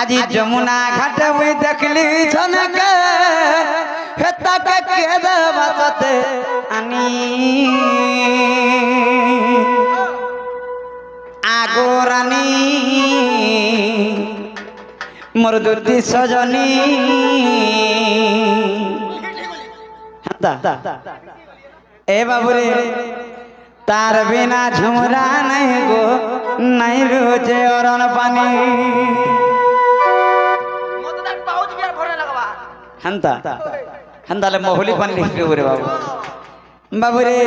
আজি যমুনা ঘাটে ওই দেখলি ঝনকে হেতাকে কেদে বাতাতে আনি আগরানি মোর দুটি সজনী এ বাবুরে তার বিনা ঝুমরা নাই গো নাই রোজে অরণ পানি হান্তা হান্তালে মহুলি পানি লিখবে রে বাবু বাবুরে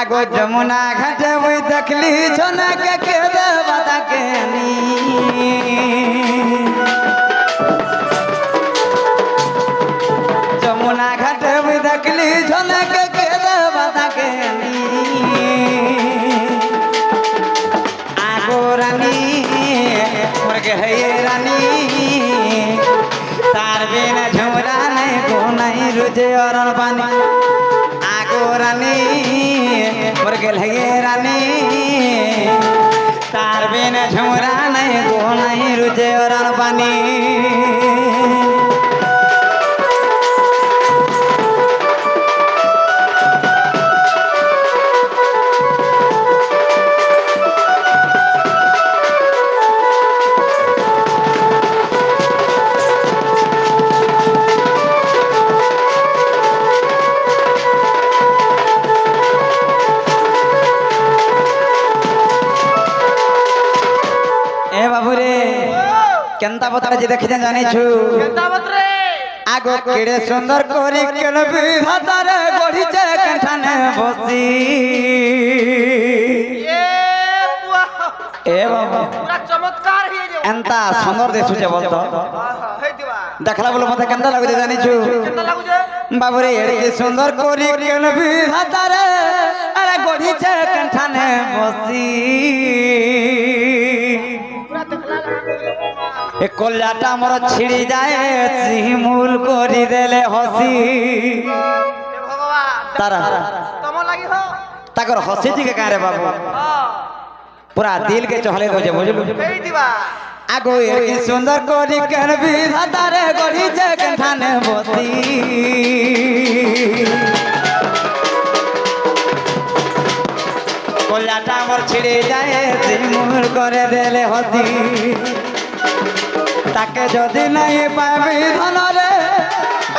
আগো যমুনা ঘাটে ওই দেখলি ঝনকে কেদে বাতাকে আনি যমুনা ঘাটে ওই দেখলি ঝনকে কেদে বাতাকে আনি আগো রানী মুরগে হে রানী তার বিনা ঝুমরা নাই গো নাই রোজে অরণ পানি আগো রানী মুরগে হে রানী তার বিনা ঝুমরা নাই গো নাই রোজে অরণ পানি কেনতা বতরে যে দেখে জানিছু কেনতা বতরে আগো কেড়ে সুন্দর করি কেন বিধাতারে গড়িছে কেঠানে বসি এ বাবা পুরা চমৎকার হয়ে যাও এনতা সুন্দর দেখুছে বলতো দেখলা বলে মতে কেনতা লাগুছে জানিছু কেনতা লাগুছে বাবুরে এড়ে সুন্দর করি কেন বিধাতারে আরে গড়িছে কেঠানে বসি এ কল্যাটা মোর ছিড়ি যায় শিমুল করি দেলে হসি তারা তাকর হসি দিকে কারে বাবু পুরা দিল কে চহলে দোছে বুঝলু আগো এ সুন্দর করি কেন বিধাতারে গড়িছে কেঠানে বসি কল্যাটা মোর ছিড়ি যায় শিমুল করে দেলে হসি তাকে যদি নাই পাবি ধনরে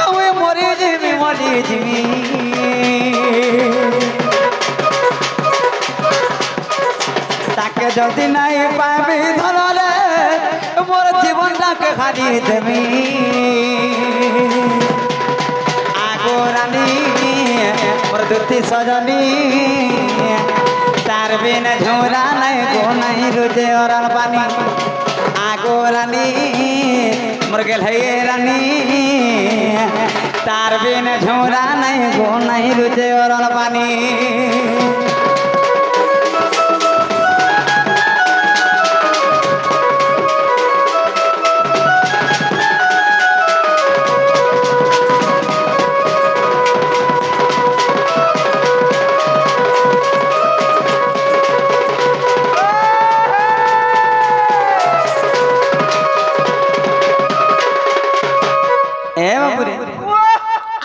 আমি মরি যিমি তাকে যদি নাই পাবি ধনরে মোর জীবনটাকে হারিয়ে দেবি আগো রানী মোর দুটি সজনী তার বিনা ঝুমরা নাই গো নাই রোজে অরণ পানি আগো রানী মুরগে হে রানী তার বিনা ঝুমরা নাই গো নাই রোজে অরণ পানি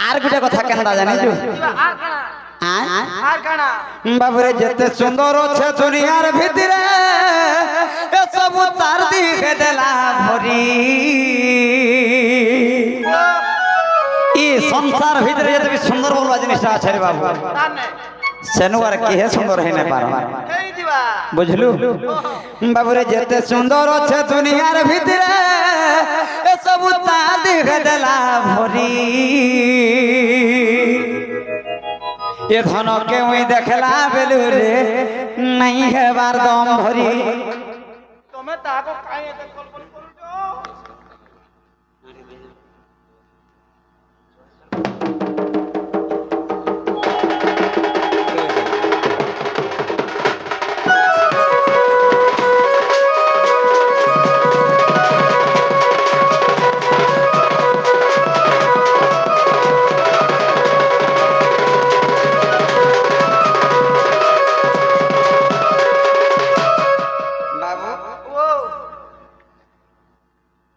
আর গোটে কথা কেনতা জানিছু বাবুরে যেতে সুন্দর আছে দুনিয়ার ভিতরে সব তার দিকে দেলা ভরি ই সংসার ভিতরে যেতে সুন্দর বলবা জিনিসটা আছে রে বাবু সেনু আর কি হে সুন্দর হই না পার বুঝলু বাবুরে যেতে সুন্দর আছে দুনিয়ার ভিতরে সব তার দিকে দেলা ভরি এ ধনকে ওই দেখলা বেলু রে নাই হেবার দম ভরি তুমি তাকো কাই এতে কল্পন করছো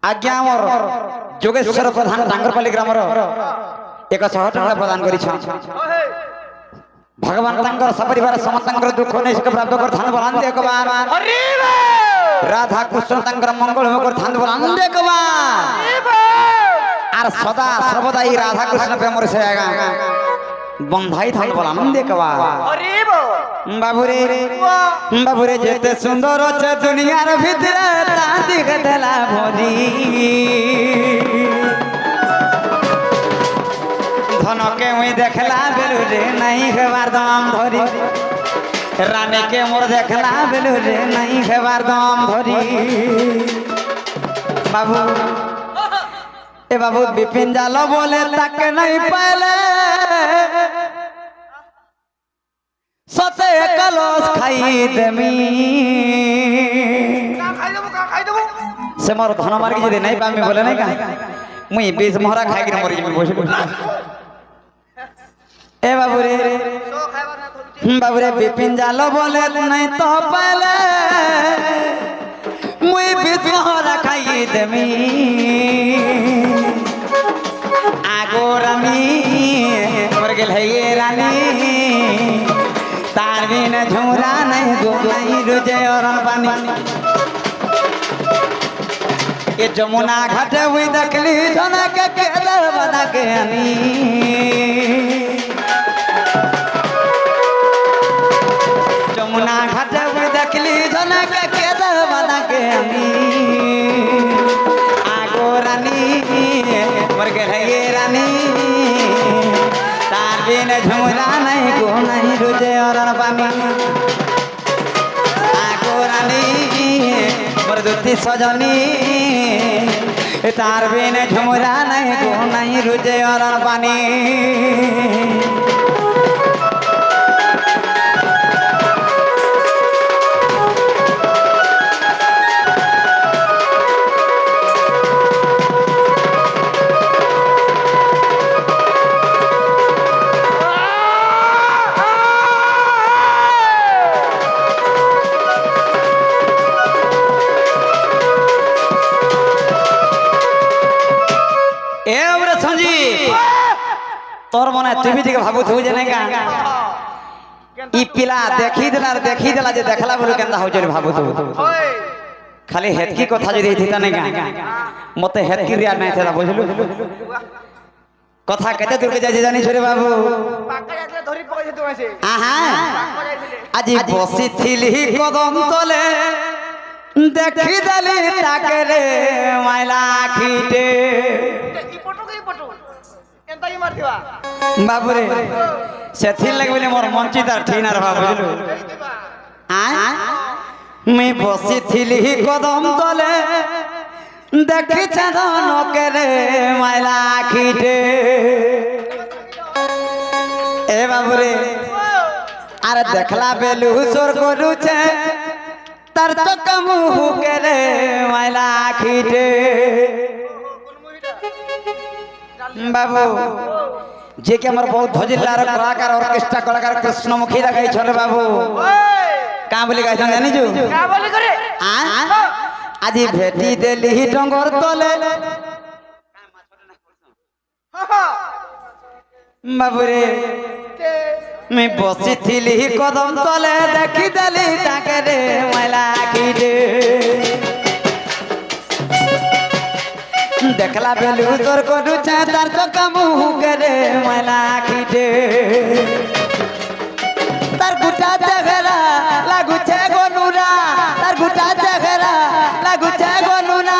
आज्ञा आमर जोगेश्वर प्रधान टांगरपाली ग्रामर 100 टଙ୍କା प्रदान करिछ भगवान तांकर सपरिवार समस्तंकर दुख नै सुख प्राप्त करथान बोलांदे एक बार हरि बोल राधा कृष्ण तांकर मंगल हो करथान बोलांदे एक बार आर सदा सर्वदा ई राधा कृष्ण प्रेम से आगा बंधाई थान बोलांदे एक बार हरि बोल बाबूरे जेते सुंदर छ दुनियार भितरे ता दिख देला भोरी धनके मुई देखला बेलु रे नहीं खेबार दम धरी रानी के मोर देखला बेलु रे नहीं खेबार दम धरी बाबू ए बाबू बिपिन जालो बोले तक नहीं पहले सते कलोस खाई देमी से मोर धन मार के जदी नहीं पामी बोले नहीं का मुई 20 मोहरा खाई के मर जेमी बोल ए बाबूरे बिपिन जालो बोले नहीं तो पहले मुई 20 मोहरा खाई देमी आगो रानी मर गेल है ये रानी तार बिन झुमरा नहीं गो नहीं रुजे और पानी ये जमुना घाट हुई देखली जना के केदर बना के आनी जमुना घाट हुई देखली जना के केदर बना के आनी आगो रानी मर गेल है ये रानी तार बिन झुमरा नहीं गो नहीं रुजे और पानी आगो रानी मरदुती सजनी तार बिन झुमरा नहीं गो नहीं रुजे और पानी तोर मने टीवी दिखे भाबुत हो जने का ई पिला देखी देला जे देखला बोल केंदा हो जरे भाबुत हो खाली हेतकी कथा जदी हिता नै का मते हेतकी रिया नै थेला बुझलु कथा केते दूर के जाय जानी छोरे बाबू पाका जातले धरी पकै तू आसे आहा আজি बसी थिली कदम तले देखी देली ताके रे माइला खीटे ई फोटो बाबूरे से लगे मोर मंचितार ठीना रहा बुझलु मैं बसी थी कदम तले देखी छन के रे माइला खीटे ए बाबूरे आरे देखला बेलु सोर करू छे तार तो कमु के रे माइला खीटे बाबू जे के हमर बहुत धजिलार कलाकार ऑर्केस्ट्रा कलाकार कृष्णमुखी लगाई छले बाबू का बोली गाय जानी जू का बोली करे आजी भेटी देली डंगर तले बाबू रे मैं बसी थिली कदम तले देखी देली ताके रे मैला खीटे देखला बेलु तोर को तार तो कमु करे मैला खीटे तार गुटा जगरा लागु छे गोनुरा तार गुटा जगरा लागु छे गोनुरा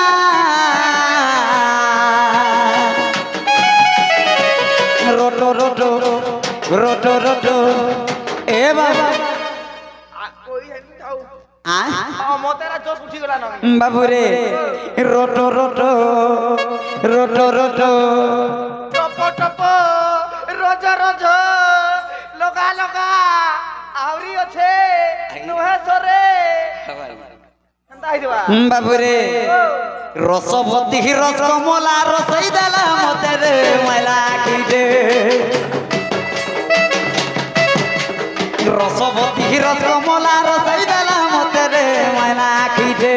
रोटो रोटो रोटो रोटो ए बाबा बाबूरे रोटो रोटो रोटो रोटो टपो टपो रोजो रोजो लगा लगा आवरी अच्छे नुहे सरे बाबूरे रसवती रस कमला रसई देला मते रे मैला खीटे रसवती रस कमला रसई देला मते रे मैला खीटे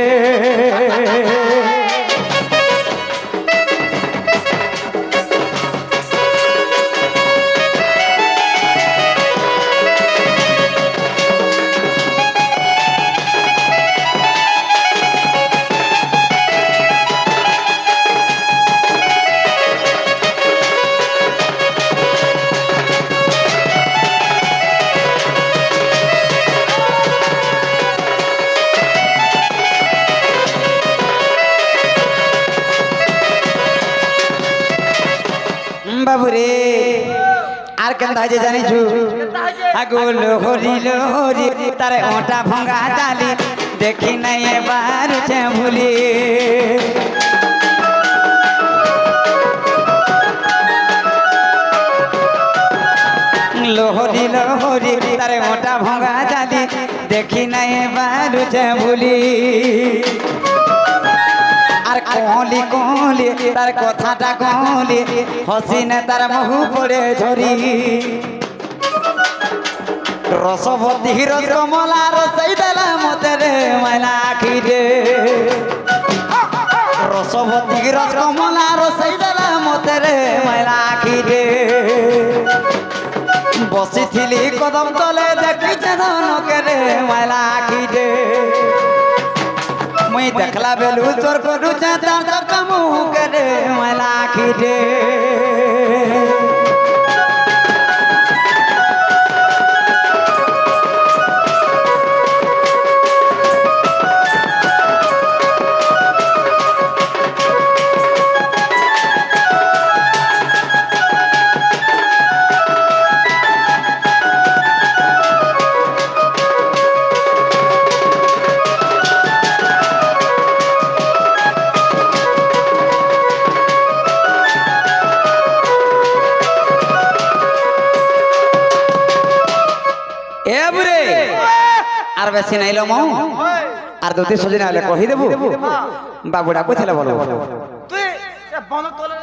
কেনতা যে জানিছু আগো লোহরি লোহরি তার ওটা ভঙ্গা জালি দেখি নাই এবার সে ভুলি লোহরি লোহরি তার ওটা ভঙ্গা জালি দেখি নাই এবার সে ভুলি আর কোহলি কোহলি তার কথাটা কোহলি হসিনে তার মুহ পড়ে ঝরি রসবতী রসমলা রসাই দেলা মতে রে মাইলা আখিরে রসবতী রসমলা রসাই দেলা মতে রে মাইলা আখিরে বসিছিলি কদম তলে দেখিছে ধনকে রে মাইলা আখিরে মুই দেখলা বেলু চোর করুছে তার চকা মুখে রে মাইলা আখিরে আর বেশি নাইলো মৌ আর দুটি সজিনা হলে কহি দেবু বাবুটা কোথায় বলো তুই বন্ধ তোলে